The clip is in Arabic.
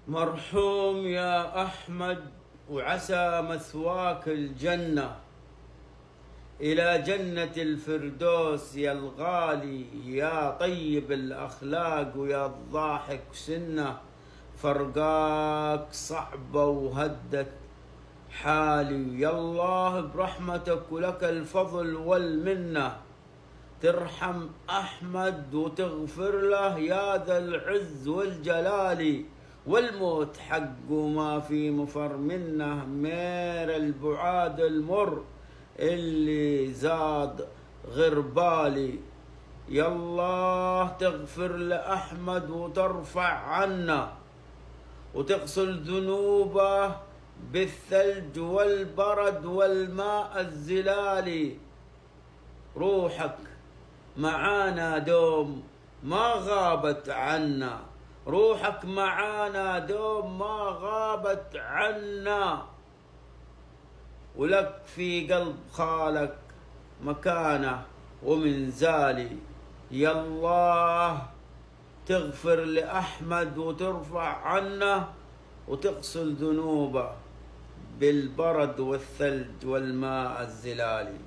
مرحوم يا أحمد، وعسى مثواك الجنة، إلى جنة الفردوس يا الغالي، يا طيب الأخلاق ويا الضاحك سنة. فرقاك صعبة وهدت حالي، يا الله برحمتك ولك الفضل والمنة، ترحم أحمد وتغفر له يا ذا العز والجلال. والموت حق وما في مفر منه، مير البعاد المر اللي زاد غربالي. يا الله تغفر لأحمد وترفع عنا، وتغسل ذنوبه بالثلج والبرد والماء الزلالي. روحك معانا دوم ما غابت عنا، روحك معانا دوم ما غابت عنا. ولك في قلب خالك مكانه ومنزالي. يا الله تغفر لأحمد وترفع عنه، وتغسل ذنوبه بالبرد والثلج والماء الزلالي.